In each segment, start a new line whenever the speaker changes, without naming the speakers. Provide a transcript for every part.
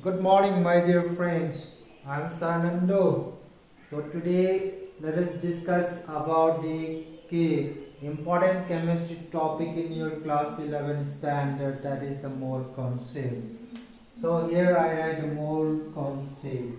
Good morning, my dear friends. I'm SIRNdemy. So today let us discuss about the key important chemistry topic in your class 11 standard, that is the mole concept. So here I write mole concept.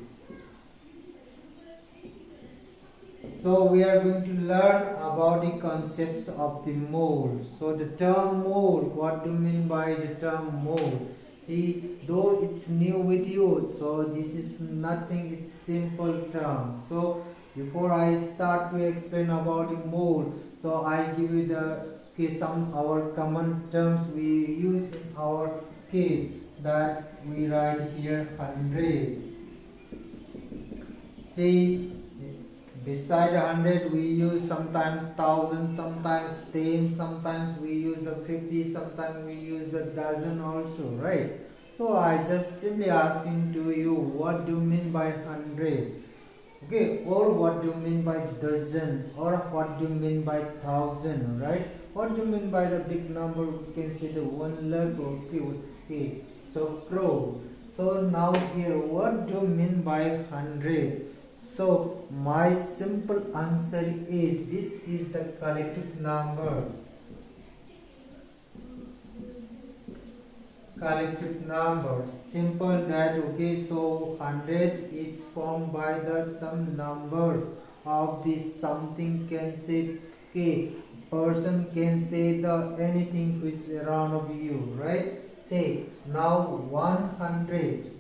So we are going to learn about the concepts of the mole. So the term mole, what do you mean by the term mole? See, though it's new with you, so this is nothing, it's simple term. So before I start to explain about the mole, so I give you the some our common terms we use in our case, that we write here 100. See, beside 100 we use sometimes 1000, sometimes 10, sometimes we use the 50, sometimes we use the dozen also, right? So I just simply asking to you, what do you mean by 100? Okay, or what do you mean by dozen, or what do you mean by 1000, right? What do you mean by the big number? We can say the one lakh, okay. So crow. So now here, what do you mean by 100? So my simple answer is, this is the collective number. Collective number. Simple that, okay. So 100 is formed by the some numbers of this something, can say okay. Person can say the anything which is around of you, right? Say now 100.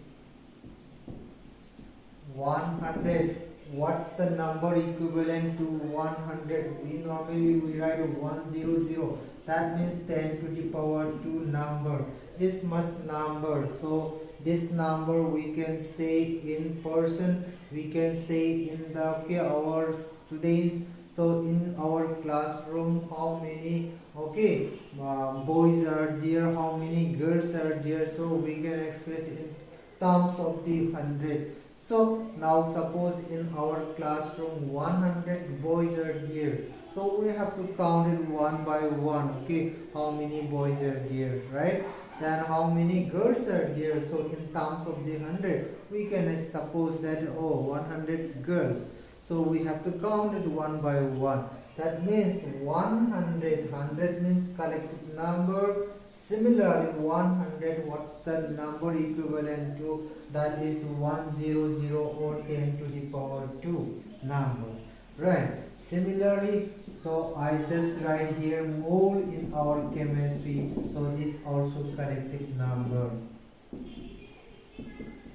100. What's the number equivalent to 100? We normally write 100. That means 10 to the power 2 number. This must number. So this number we can say in person. We can say in the our students. So in our classroom, how many boys are there? How many girls are there? So we can express in terms of the 100. So now suppose in our classroom 100 boys are there. So we have to count it one by one. Okay, how many boys are there, right? Then how many girls are there? So in terms of the 100, we can suppose that 100 girls. So we have to count it one by one. That means 100. 100 means collective number. Similarly, 100, what's the number equivalent to? That is 100 or 10 to the power 2 number, right? Similarly, so I just write here mole in our chemistry. So this also collective number.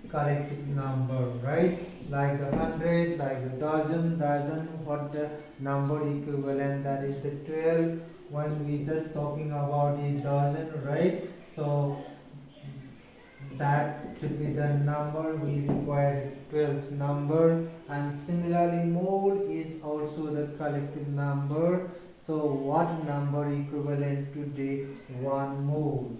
Collective number, right? Like the 100, like the dozen, what the number equivalent? That is the 12. When we just talking about the dozen, right? So that should be the number we require, 12th number. And similarly, mole is also the collective number. So what number equivalent to the 1 mole?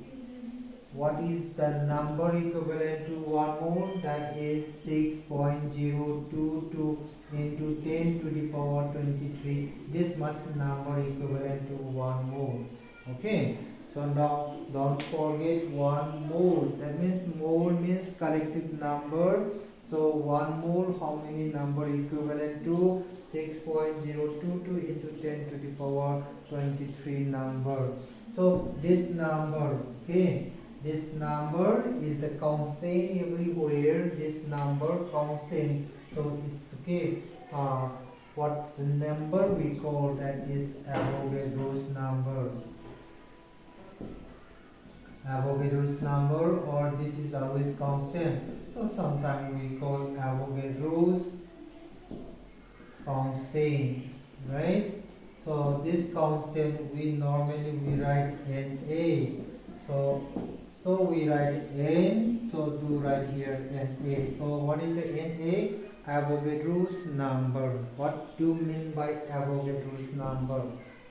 What is the number equivalent to 1 mole? That is 6.022 into 10 to the power 23. This much number equivalent to 1 mole. Okay. So now don't forget 1 mole. That means mole means collective number. So 1 mole, how many number equivalent to 6.022 into 10 to the power 23 number. So this number, okay. This number is the constant everywhere. This number constant. So it's okay. What number we call that is Avogadro's number. Avogadro's number, or this is always constant. So sometimes we call Avogadro's constant, right? So this constant we normally write NA. So we write N, so do write here NA. So what is the NA? Avogadro's number. What do you mean by Avogadro's number?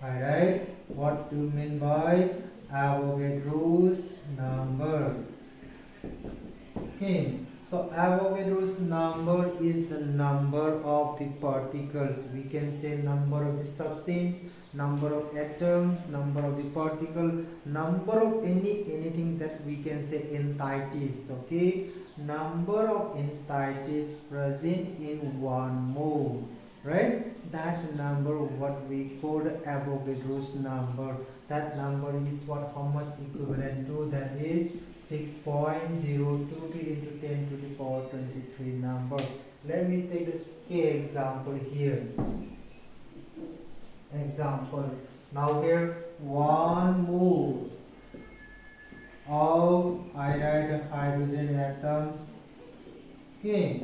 I write, what do you mean by Avogadro's number? Okay, so Avogadro's number is the number of the particles. We can say number of the substance, number of atoms, number of the particle, number of anything that we can say entities. Okay, number of entities present in one mole, right? That number what we call Avogadro's number. That number is what, how much equivalent to, that is 6.022 into 10 to the power 23 number. Let me take this example here. Example. Now here 1 mole of, I write hydrogen atoms. Okay,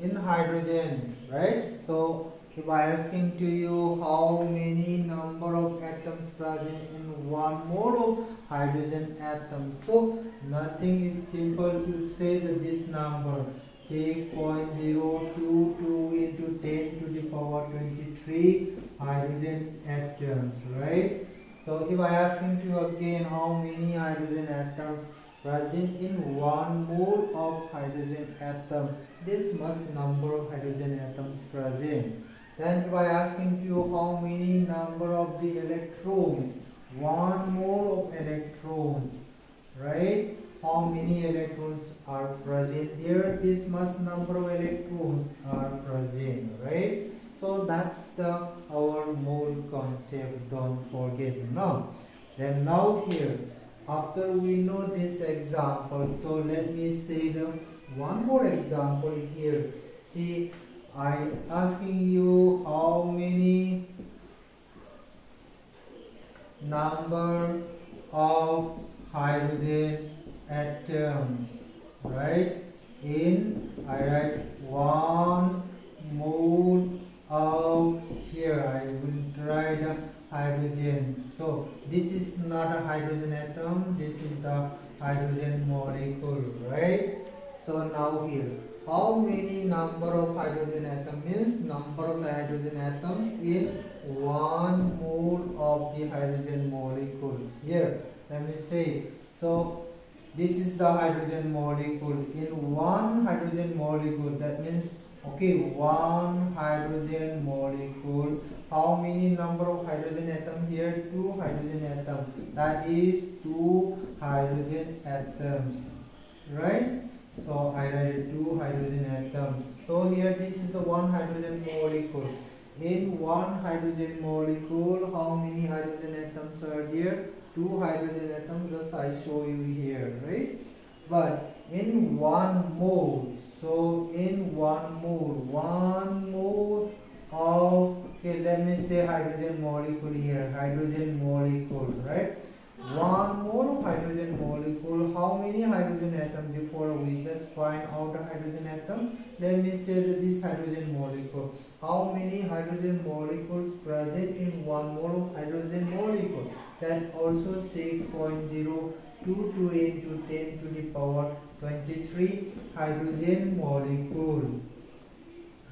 in hydrogen, right? So if I asking to you how many number of atoms present in 1 mole of hydrogen atom, so nothing is simple to say that this number 6.022 into 10 to the power 23 hydrogen atoms, right? So if I asking to you again how many hydrogen atoms present in 1 mole of hydrogen atom, this much number of hydrogen atoms present. Then if I asking to you how many number of the electrons, 1 mole of electrons, right? How many electrons are present there? This much number of electrons are present, right? So that's the our mole concept. Don't forget. Now, then now here, after we know this example, so let me say the one more example here. See, I asking you how many number of hydrogen atoms, right? In, I write 1 mole of, here I will write the hydrogen. So this is not a hydrogen atom, this is the hydrogen molecule, right? So now here, how many number of hydrogen atom means number of the hydrogen atoms in 1 mole of the hydrogen molecules. Here, let me say, so this is the hydrogen molecule. In 1 hydrogen molecule, that means, okay, 1 hydrogen molecule, how many number of hydrogen atom here? 2 hydrogen atom. That is 2 hydrogen atoms, right? So I write 2 hydrogen atoms. So here this is the 1 hydrogen molecule. In 1 hydrogen molecule, how many hydrogen atoms are there? 2 hydrogen atoms, just I show you here, right? But in 1 mole, so in 1 mole of, okay, let me say hydrogen molecule here, hydrogen molecule, right? 1 mole of hydrogen molecule, how many hydrogen atom? Before we just find out the hydrogen atom, let me say that this hydrogen molecule, how many hydrogen molecules present in 1 mole of hydrogen molecule? That also 6.022 into 10 to the power 23 hydrogen molecule,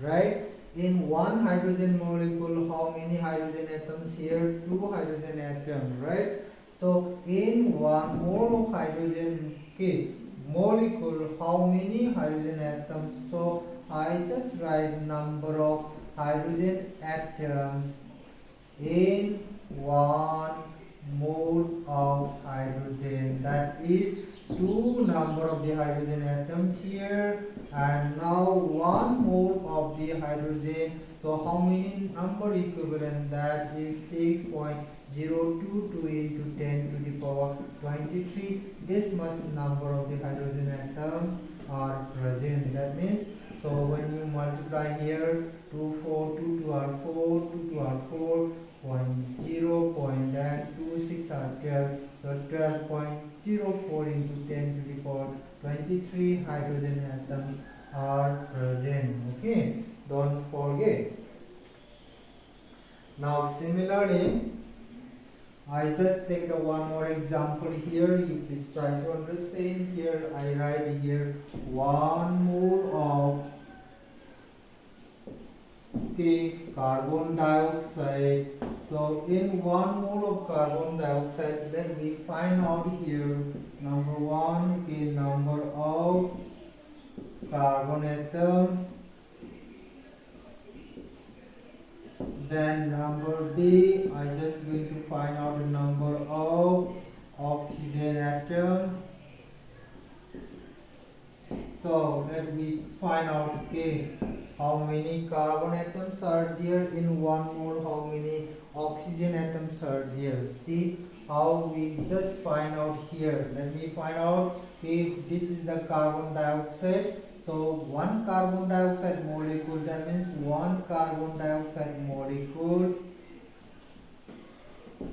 right? In 1 hydrogen molecule, how many hydrogen atoms here? 2 hydrogen atoms, right? So in 1 mole of hydrogen, okay, molecule, how many hydrogen atoms? So I just write number of hydrogen atoms in 1 mole of hydrogen. That is 2 number of the hydrogen atoms here, and now 1 mole of the hydrogen. So how many number equivalent? That is 6.022 into 10 to the power 23. This much number of the hydrogen atoms are present. That means, so when you multiply here, 2, 4, 2, 2 are 4, 2, 2 are 4, 0, 0.26 are 12, so 12.04 into 10 to the power 23 hydrogen atoms are present. Okay, don't forget. Now similarly, I just take the one more example here. You please try to understand. Here I write here 1 mole of, okay, carbon dioxide. So in 1 mole of carbon dioxide, let me find out here number 1, okay, number of carbon atom, Then number B, I just going to find out the number of oxygen atom. So let me find out, okay, how many carbon atoms are there in 1 mole, how many oxygen atoms are there. See how we just find out here. Let me find out if this is the carbon dioxide. So one carbon dioxide molecule, that means one carbon dioxide molecule.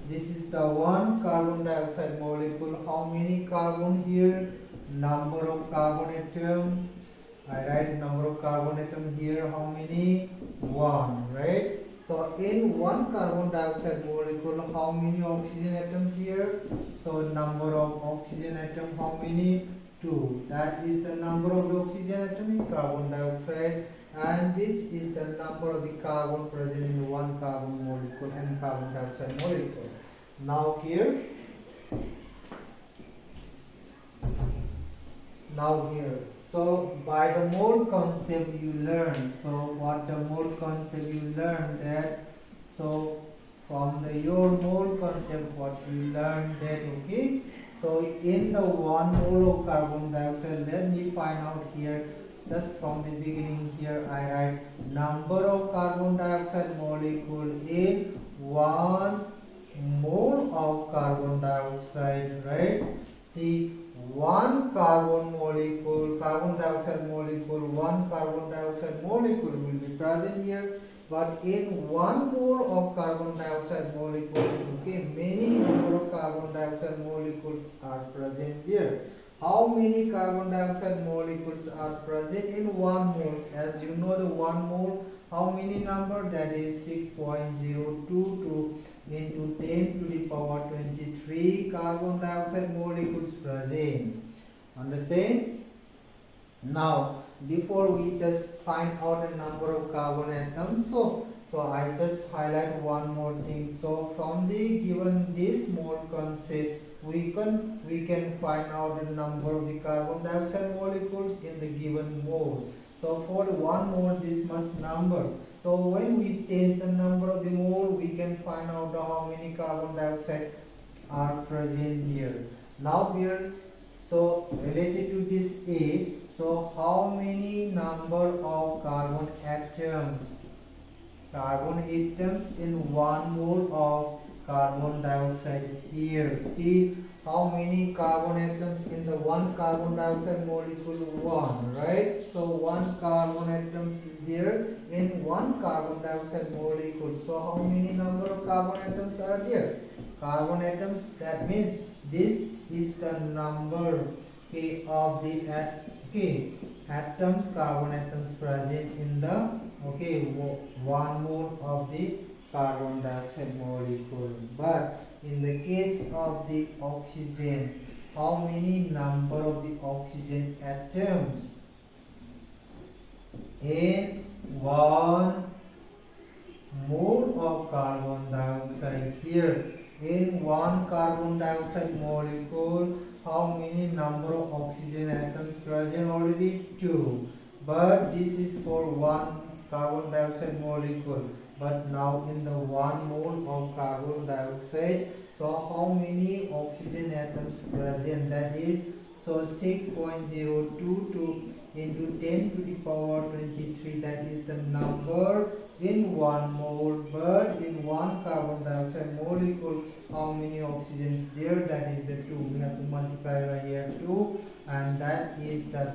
This is the one carbon dioxide molecule. How many carbon here? Number of carbon atom. I write number of carbon atom here. How many? 1, right? So in one carbon dioxide molecule, how many oxygen atoms here? So number of oxygen atom, how many? 2. That is the number of the oxygen atom in carbon dioxide, and this is the number of the carbon present in one carbon molecule and carbon dioxide molecule. Now here, so by the mole concept you learn. So what the mole concept you learn that, so from the your mole concept what you learn that, okay. So in the 1 mole of carbon dioxide, let me find out here, just from the beginning here I write number of carbon dioxide molecule in 1 mole of carbon dioxide, right? See, 1 carbon molecule, carbon dioxide molecule, 1 carbon dioxide molecule will be present here. But in 1 mole of carbon dioxide molecules, okay, many number of carbon dioxide molecules are present there. How many carbon dioxide molecules are present in 1 mole? As you know, the 1 mole, how many number? That is 6.022 into 10 to the power 23 carbon dioxide molecules present. Understand? Now, before we just find out the number of carbon atoms, so I just highlight one more thing. So from the given this mole concept, we can find out the number of the carbon dioxide molecules in the given mole. So for the 1 mole, this must number. So when we change the number of the mole, we can find out how many carbon dioxide are present here. Now here, so related to this A, so how many number of carbon atoms in 1 mole of carbon dioxide here? See how many carbon atoms in the 1 carbon dioxide molecule? 1, right? So 1 carbon atoms is there in 1 carbon dioxide molecule. So how many number of carbon atoms are there? Carbon atoms, that means this is the number, okay, of the atoms, carbon atoms present in the 1 mole of the carbon dioxide molecule. But in the case of the oxygen, how many number of the oxygen atoms in 1 mole of carbon dioxide? Here in 1 carbon dioxide molecule, how many number of oxygen atoms present? Already 2. But this is for 1 carbon dioxide molecule. But now in the 1 mole of carbon dioxide, so how many oxygen atoms present? That is, so 6.022 into 10 to the power 23, that is the number in 1 mole. But in 1 carbon dioxide molecule, how many oxygens there? That is the 2. We have to multiply by here 2, and that is the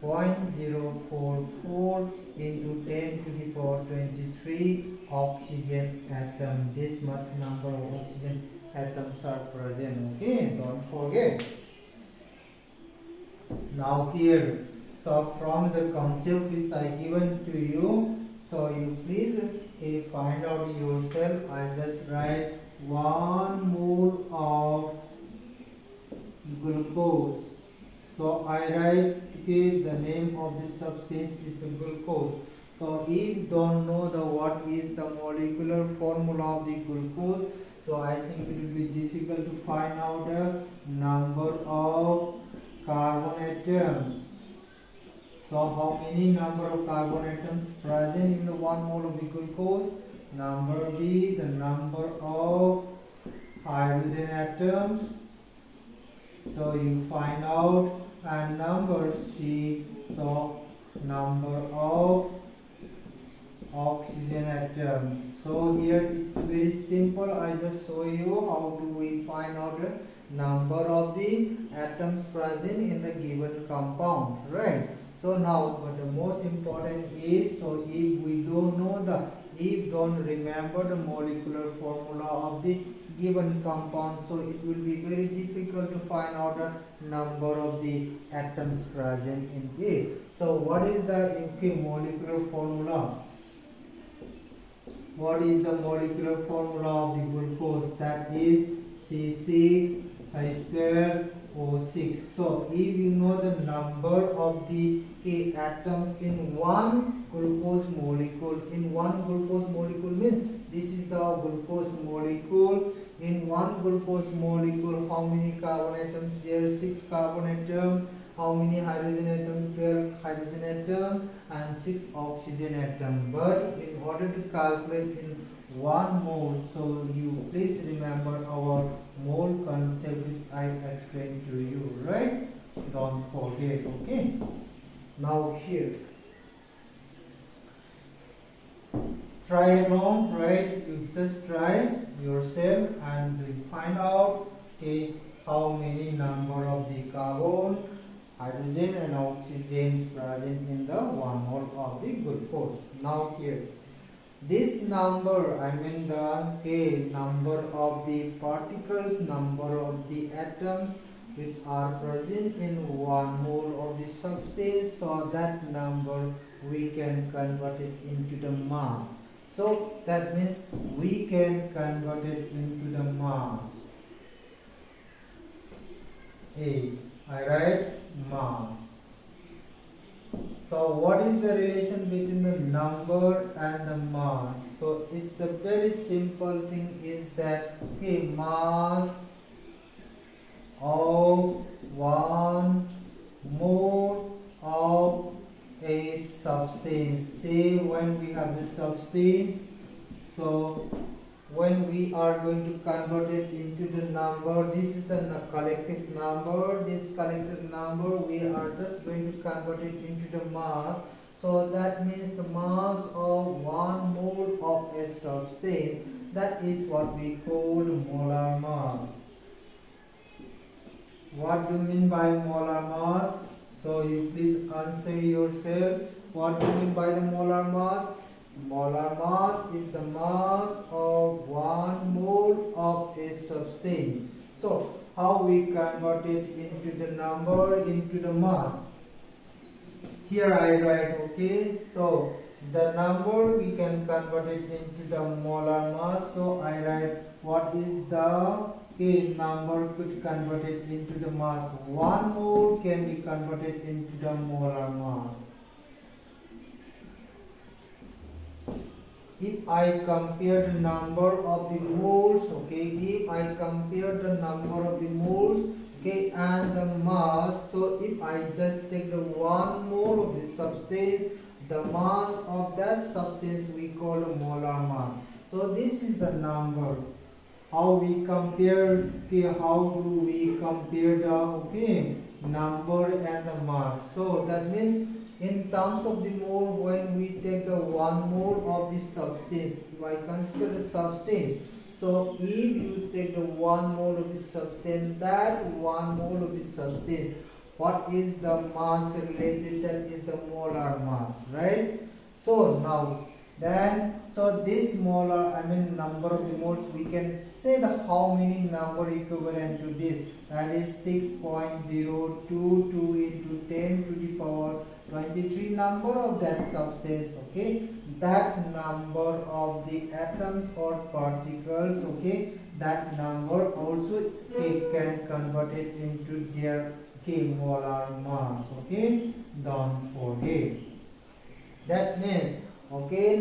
12.044 into 10 to the power 23 oxygen atom. This much number of oxygen atoms are present. Okay, don't forget. Now here, so from the concept which I given to you, so you please find out yourself. I just write 1 mole of glucose. So I write, okay, the name of this substance is the glucose. So if you don't know what is the molecular formula of the glucose, so I think it will be difficult to find out the number of carbon atoms. So how many number of carbon atoms present in the 1 mole of the glucose? number B, the number of hydrogen atoms. So you find out, and number C, so number of oxygen atoms. So here it's very simple. I just show you how do we find out the number of the atoms present in the given compound, right? So now, but the most important is, so if we don't know don't remember the molecular formula of the given compound, so it will be very difficult to find out the number of the atoms present in it. So what is the molecular formula? What is the molecular formula of the glucose? That is C6H12O6. So if you know the number of the atoms in one glucose molecule, means this is the glucose molecule. In one glucose molecule, how many carbon atoms there? 6 carbon atoms. How many hydrogen atoms? 12 hydrogen atoms and 6 oxygen atoms. But in order to calculate in 1 mole, so you please remember our mole concept which I explained to you, right? Don't forget, okay? Now here, try at home, right? You just try yourself and you find out, okay, how many number of the carbon, hydrogen and oxygen present in the 1 mole of the glucose. Now here, this number, I mean the number of the particles, number of the atoms which are present in 1 mole of the substance, so that number we can convert it into the mass. So that means we can convert it into the mass. I write mass. So what is the relation between the number and the mass? So it's the very simple thing is that mass of 1 mole of a substance. Say when we have the substance, so when we are going to convert it into the number, this is the collective number. This collective number we are just going to convert it into the mass. So that means the mass of 1 mole of a substance, that is what we call molar mass. What do you mean by molar mass? So you please answer yourself. What do you mean by the molar mass? Molar mass is the mass of 1 mole of a substance. So how we convert it into the number, into the mass? Here I write, okay. So the number we can convert it into the molar mass. So I write what is the number could convert it into the mass. 1 mole can be converted into the molar mass. If I compare the number of the moles, if I compare the number of the moles, and the mass, so if I just take the 1 mole of the substance, the mass of that substance we call the molar mass. So this is the number. How we compare, how do we compare the number and the mass? So that means in terms of the mole, when we take the 1 mole of the substance, if I consider the substance, so if you take the 1 mole of the substance, that 1 mole of the substance, what is the mass related? That is the molar mass, right? So now, then, so this molar, number of the moles, we can say the how many number equivalent to this, that is 6.022 into 10 to the power 23 number of that substance, that number of the atoms or particles, that number also can convert it into their molar mass, don't forget. That means,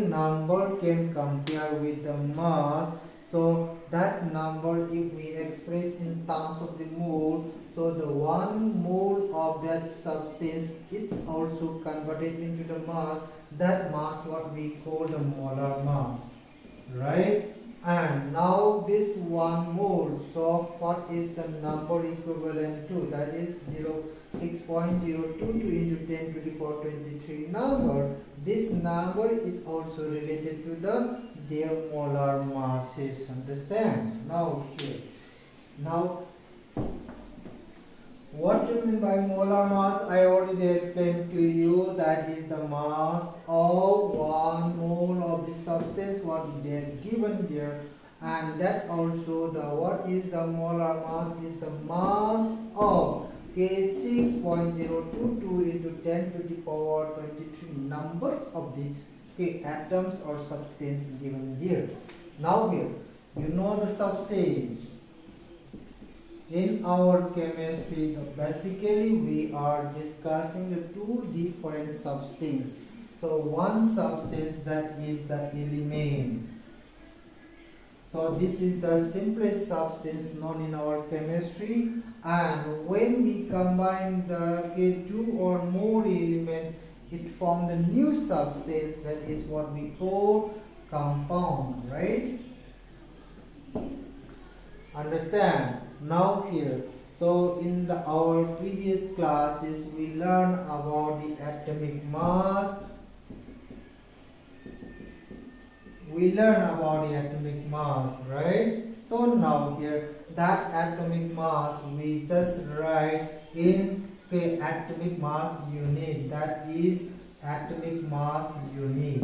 number can compare with the mass. So that number, if we express in terms of the mole, so the 1 mole of that substance, it's also converted into the mass. That mass what we call the molar mass. right? And now this 1 mole, so what is the number equivalent to? That is 6.022 into 10 to the power 23 number. This number is also related to their molar masses. Understand? Now here, now what do you mean by molar mass? I already explained to you that is the mass of 1 mole of the substance what they are given here, and that also the what is the molar mass is the mass of 6.022 into 10 to the power 23 number of the atoms or substance given here. Now here you know the substance. In our chemistry, basically we are discussing the two different substances. So one substance that is the element. So this is the simplest substance known in our chemistry, and when we combine the two or more elements, it forms the new substance that is what we call compound, right? Understand? Now here, so in our previous classes we learned about the atomic mass. We learn about the atomic mass, right? So now here, that atomic mass we just write in the atomic mass unit, that is atomic mass unit.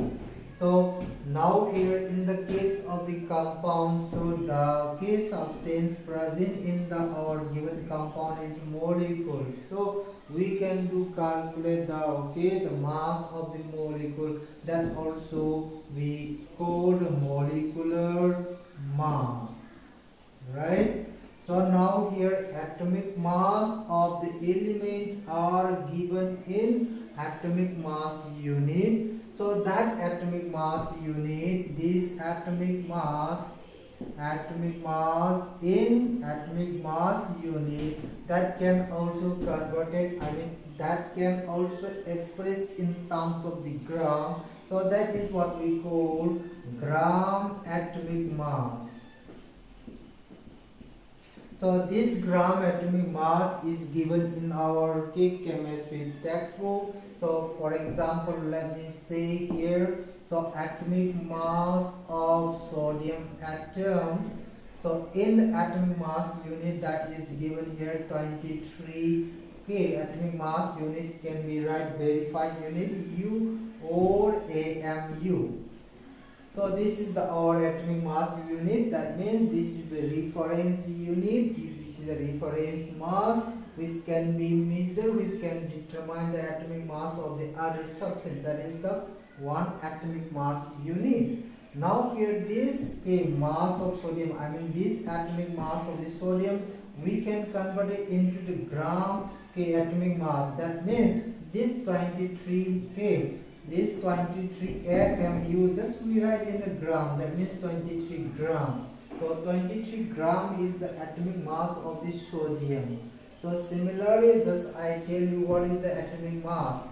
So now here in the case of the compound, so the case substance present in our given compound is molecule. So we can calculate the mass of the molecule, that also we call the molecular mass, right? So now here atomic mass of the elements are given in atomic mass unit. So that atomic mass unit, this atomic mass in atomic mass unit, that can also converted, that can also express in terms of the gram. So that is what we call gram atomic mass. So this gram atomic mass is given in our chemistry textbook. So for example, let me say here, so atomic mass of sodium atom. So in the atomic mass unit, that is given here 23 atomic mass unit can be write verified unit U or AMU. So this is our atomic mass unit. That means this is the reference unit. This is the reference mass which can be measured, which can determine the atomic mass of the other substance. That is the one atomic mass unit. Now here this mass of sodium, this atomic mass of the sodium, we can convert it into the gram atomic mass. That means this 23 this 23 AMU, just we write in the gram, that means 23 gram. So 23 gram is the atomic mass of the sodium. So similarly, just I tell you what is the atomic mass.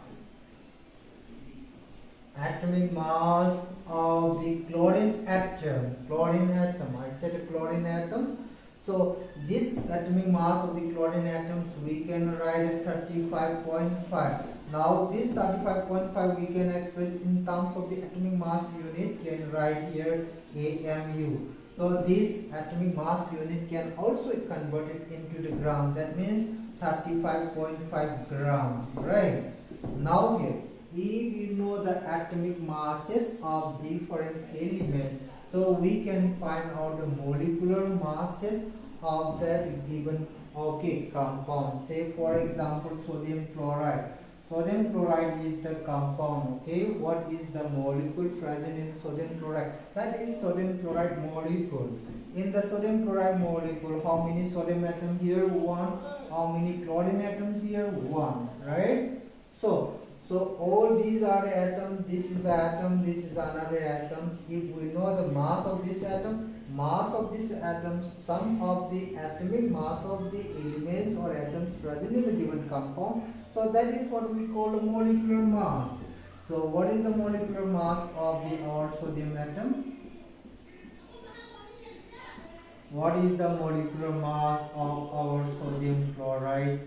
Atomic mass of the chlorine atom. I said chlorine atom. So this atomic mass of the chlorine atoms we can write at 35.5. Now this 35.5 we can express in terms of the atomic mass unit, can write here AMU. So this atomic mass unit can also convert it into the gram. That means 35.5 gram, right? Now here, if you know the atomic masses of different elements, so we can find out the molecular masses of that given compound. Say for example sodium chloride. Sodium chloride is the compound. What is the molecule present in sodium chloride? That is sodium chloride molecule. In the sodium chloride molecule, how many sodium atoms here? 1. How many chlorine atoms here? 1. Right? So all these are the atoms. This is the atom. This is another atom. If we know the mass of this atom, sum of the atomic mass of the elements or atoms present in the given compound. So that is what we call the molecular mass. So what is the molecular mass of our sodium atom? what is the molecular mass of our sodium chloride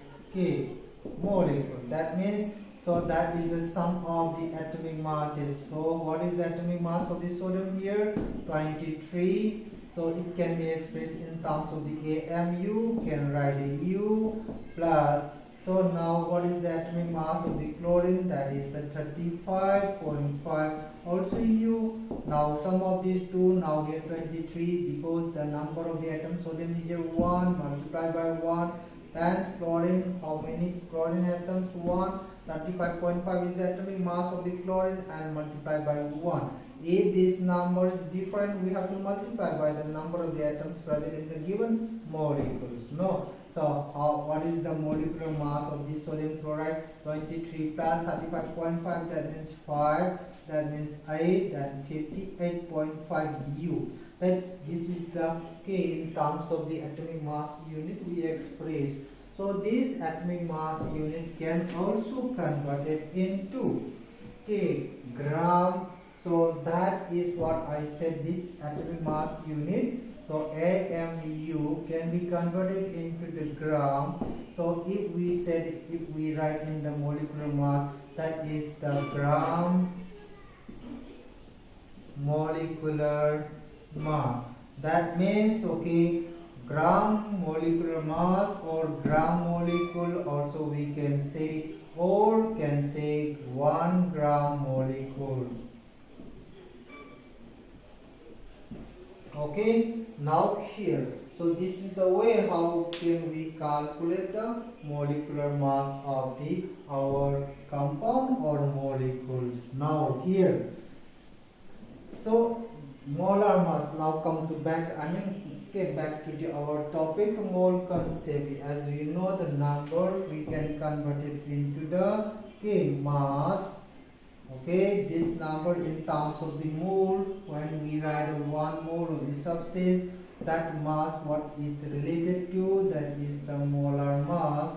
molecule. That means, so that is the sum of the atomic masses. So what is the atomic mass of the sodium here? 23. So it can be expressed in terms of the AMU. Can write a U plus. So now what is the atomic mass of the chlorine? That is the 35.5. Also in U. Now sum of these two. Now here 23, because the number of the atoms sodium is here 1 multiplied by 1. And chlorine, how many chlorine atoms? 1. 35.5 is the atomic mass of the chlorine, and multiplied by 1. If this number is different, we have to multiply by the number of the atoms present in the given molecules. No. So what is the molecular mass of this sodium chloride? 23 plus 35.5, that means 5, that means 8, and 58.5 U. This is the in terms of the atomic mass unit we express. So this atomic mass unit can also convert it into gram. So that is what I said, this atomic mass unit. So AMU can be converted into the gram. So if we write in the molecular mass, that is the gram molecular mass. That means gram molecular mass or gram molecule also we can say, or can say 1 gram molecule. Now here, so this is the way how can we calculate the molecular mass of our compound or molecules. Now here, so molar mass. Now come to back to our topic, mole concept. As we know the number, we can convert it into the mass. This number in terms of the mole, when we write 1 mole of the substance, that mass what is related to, that is the molar mass,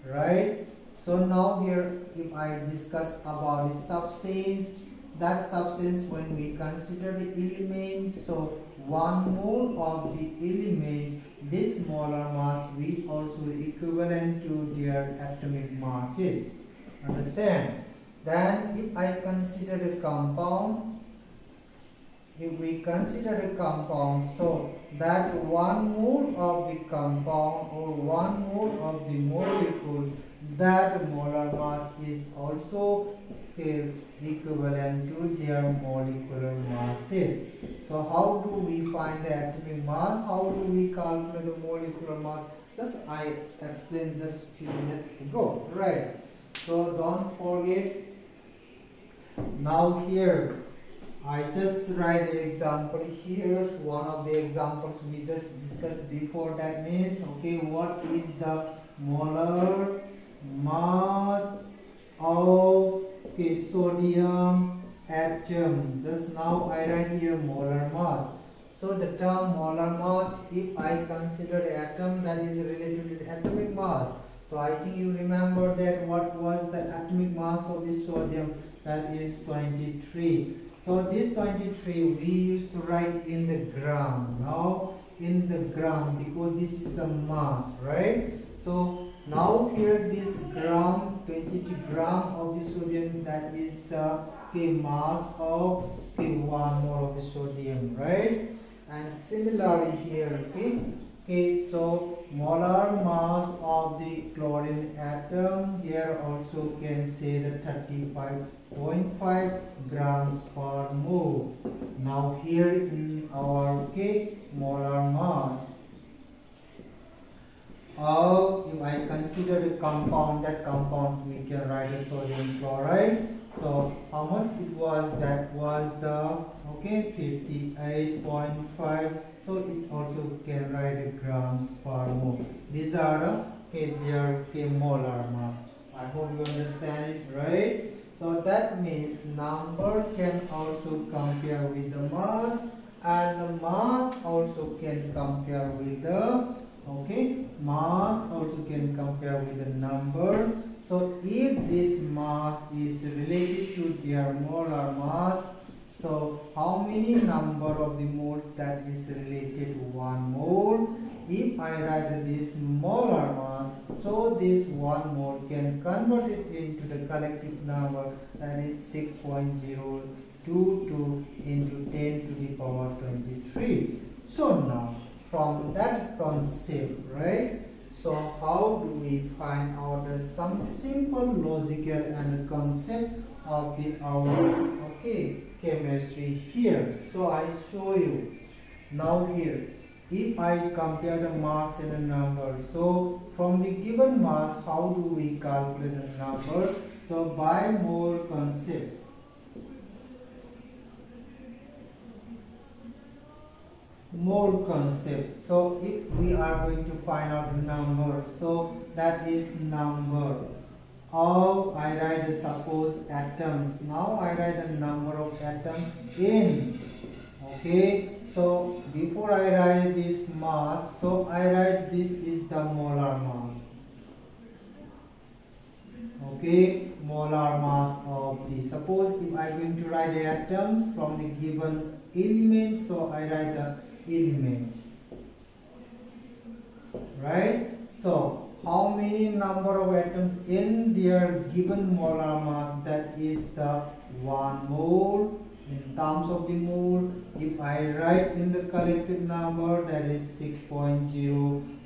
right? So now here, if I discuss about the substance, that substance when we consider the element, so 1 mole of the element, this molar mass we also equivalent to their atomic masses. Understand? Then if I consider the compound, so that 1 mole of the compound or 1 mole of the molecule, that molar mass is also equivalent to their molecular masses. So how do we find the atomic mass? How do we calculate the molecular mass? Just I explained just few minutes ago, right? So don't forget. Now here I just write the example. Here's one of the examples we just discussed before. That means what is the molar mass of sodium atom? Just now I write here molar mass. So the term molar mass, if I consider the atom, that is related to the atomic mass. So I think you remember that what was the atomic mass of the sodium? That is 23. So this 23 we used to write in the gram. Now in the gram, because this is the mass, right? So now here this gram, 22 gram of the sodium, that is the mass of 1 mole of the sodium, right? And similarly here, so molar mass of the chlorine atom, here also can say the 35.5 grams per mole. Now here in our molar mass of, if I consider the compound, that compound we can write the sodium chloride. So how much it was? That was the 58.5. So it also can write the grams per mole. These are their molar mass. I hope you understand it, right? So that means number can also compare with the mass, and the mass also can compare with the mass also can compare with the number. So if this mass is related to their molar mass, So how many number of the moles that is related to 1 mole? If I write this molar mass, so this 1 mole can convert it into the collective number, that is 6.022 into 10 to the power 23. So now from that concept, right? So how do we find out some simple logical and concept of our chemistry here? So I show you now here. If I compare the mass and the number, so from the given mass, how do we calculate the number? So by mole concept. Mole concept. So if we are going to find out the number, so that is number of, I write suppose atoms. Now I write the number of atoms in. Okay. So before I write this mass, so I write this is the molar mass. Okay, molar mass of the. Suppose if I am going to write the atoms from the given element, so I write the element. Right? So how many number of atoms in their given molar mass? That is the 1 mole. In terms of the mole, if I write in the collective number, that is 6.0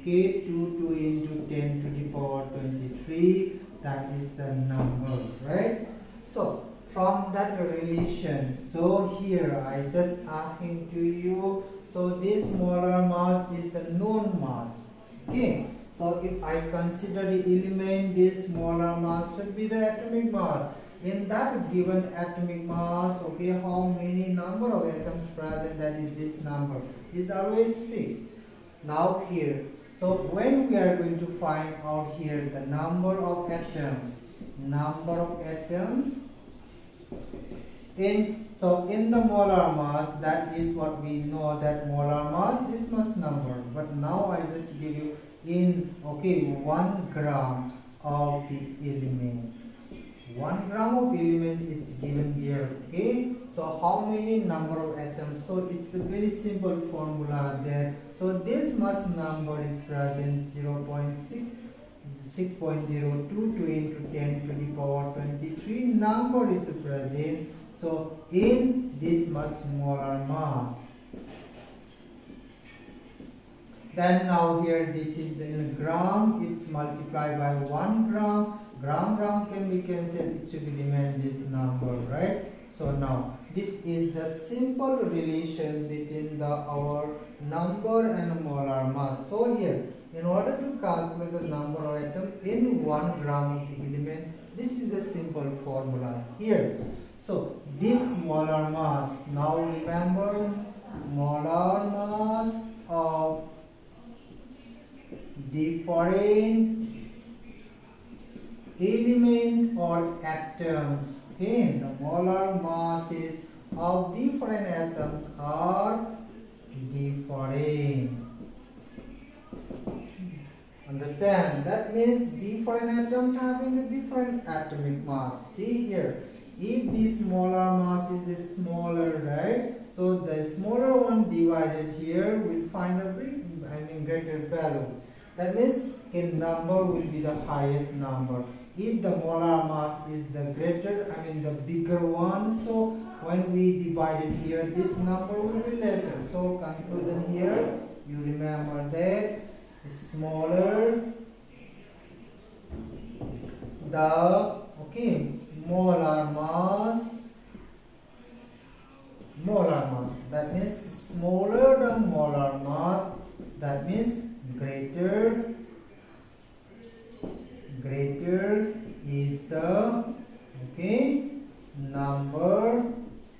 K22 into 10 to the power 23, that is the number, right? So from that relation, so here I just asking to you, so this molar mass is the known mass. Okay, so if I consider the element, this molar mass should be the atomic mass. In that given atomic mass, okay, how many number of atoms present, that is this number is always fixed. Now here, so when we are going to find out here the number of atoms in, so in the molar mass, that is what we know, that molar mass, this much number. But now I just give you in, okay, 1 gram of the element. 1 gram of element is given here. Okay, so how many number of atoms? So it's the very simple formula there. So this mass number is present 6.022 into 10 to the power 23 number is present. So in this mass molar mass. Then now here this is in gram, it's multiplied by 1 gram. Gram can be cancelled, it should remain this number, right? So now this is the simple relation between our number and molar mass. So here, in order to calculate the number of atoms in 1 gram of the element, this is the simple formula here. So this molar mass, now remember, molar mass of different element or atoms. Okay, the molar masses of different atoms are different. Understand? That means different atoms having a different atomic mass. See here, if this molar mass is the smaller, right? So the smaller one divided here will find a greater value. That means in number will be the highest number. If the molar mass is the greater, the bigger one, so when we divide it here, this number will be lesser. So conclusion here, you remember that smaller the molar mass, that means smaller the molar mass, that means greater is the number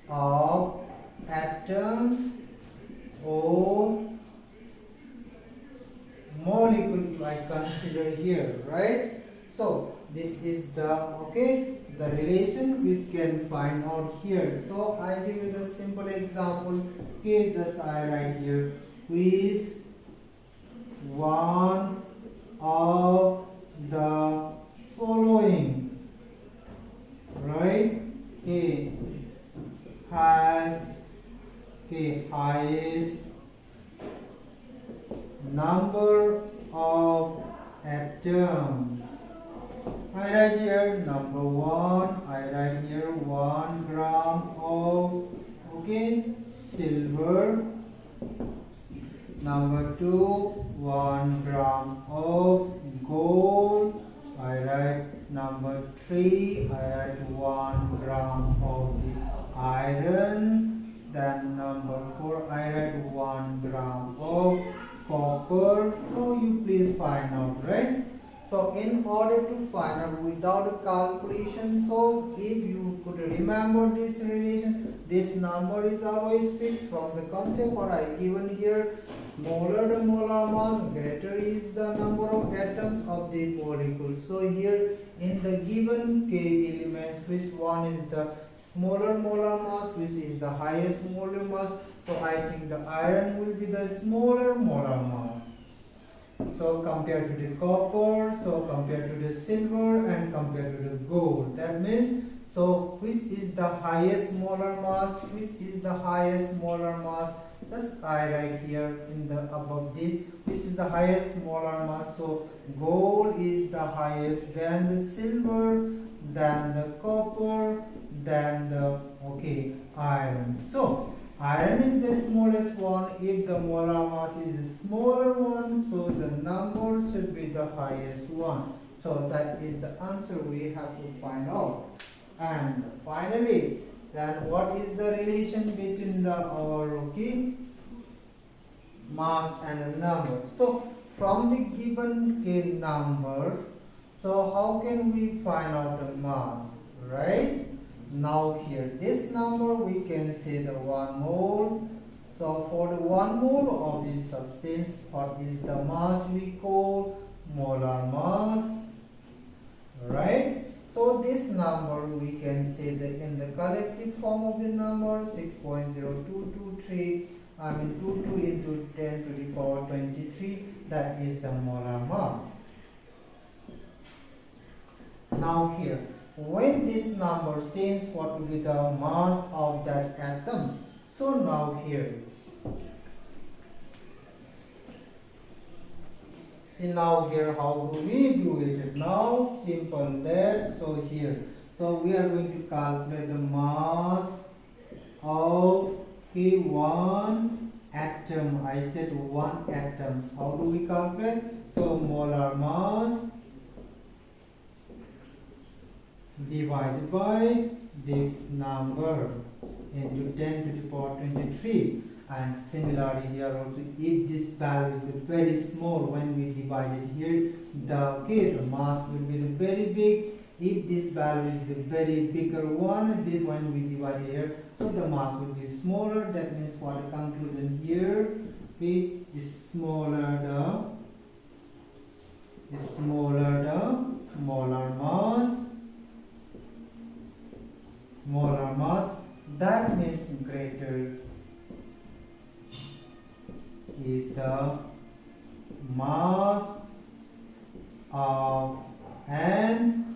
of atoms or molecule I consider here, right? So this is the the relation which can find out here. So I give you the simple example. Okay, just I write here, is one of the following, right? A has Okay, highest number of atoms. I write here number 1. I write here 1 gram of silver. Number 2, 1 gram of gold. I write number 3. I write 1 gram of the iron. Then number 4, I write 1 gram of copper. So you please find out, right? So in order to find out without a calculation, so if you could remember this relation, this number is always fixed from the concept what I given here. Smaller the molar mass, greater is the number of atoms of the molecule. So here in the given K elements, which one is the smaller molar mass, which is the highest molar mass? So I think the iron will be the smaller molar mass. So compared to the copper, so compared to the silver, and compared to the gold. That means, so which is the highest molar mass? Which is the highest molar mass? Just I write here in the above this. Which is the highest molar mass? So gold is the highest, then the silver, then the copper, then the iron. So iron is the smallest one. If the molar mass is the smaller one, so the number should be the highest one. So that is the answer we have to find out. And finally, then what is the relation between our mass and a number? So from the given K number, so how can we find out the mass, right? Now here this number we can say the 1 mole. So for the 1 mole of this substance, what is the mass we call? Molar mass, right? So this number we can say that in the collective form of the number 6.0223, 22 into 10 to the power 23, that is the molar mass. Now here, when this number changes, what will be the mass of that atoms? So now here, see now here how do we do it? Now simple that. So here, so we are going to calculate the mass of one atom. I said one atom. How do we calculate? So molar mass divided by this number into 10 to the power 23. And similarly here also, if this value is very small, when we divide it here, the mass will be very big. If this value is the very bigger one, this one we divide here, so the mass will be smaller. That means for the conclusion here, is smaller the molar mass, that means greater is the mass of an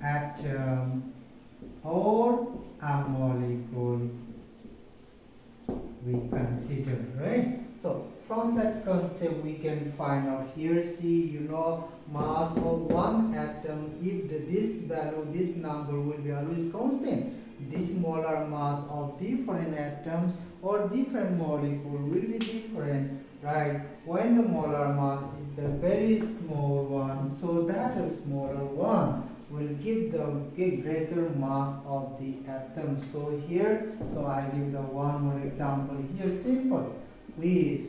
atom or a molecule we consider, right? So from that concept we can find out here, see, mass of one atom, if this value, this number will be always constant, this molar mass of different atoms or different molecule will be different, right? When the molar mass is the very small one, so that smaller one will give the greater mass of the atom. So here, so I give the one more example here, simple, with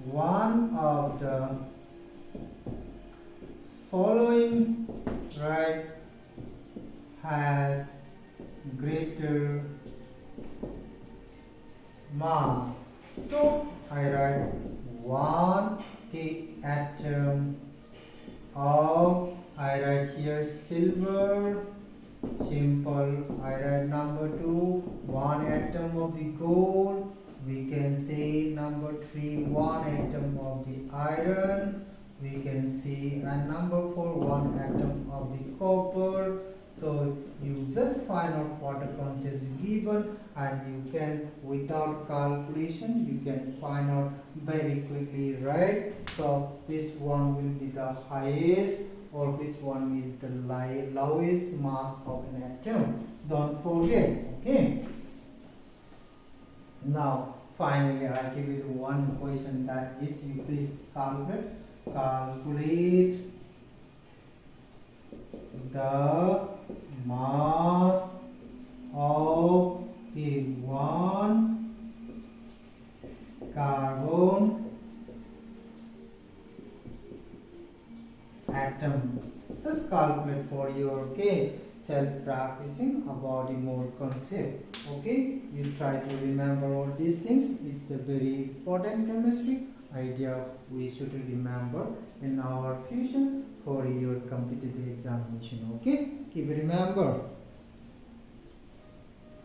one of the following, right, has greater mass. So I write one atom of, I write here silver, simple. I write number 2, one atom of the gold. We can say number 3, one atom of the iron. We can see, and number 4, one atom of the copper. So you just find out what the concept is given and you can, without calculation, you can find out very quickly, right? So this one will be the highest or this one is the lowest mass of an atom. Don't forget. Okay, now finally I give you one question, that is, you please calculate the mass of the one carbon atom. Just calculate for your, okay, self practicing about the more concept. Okay, you try to remember all these things. It's the very important chemistry idea we should remember in our future for your competitive examination. Okay, keep remember.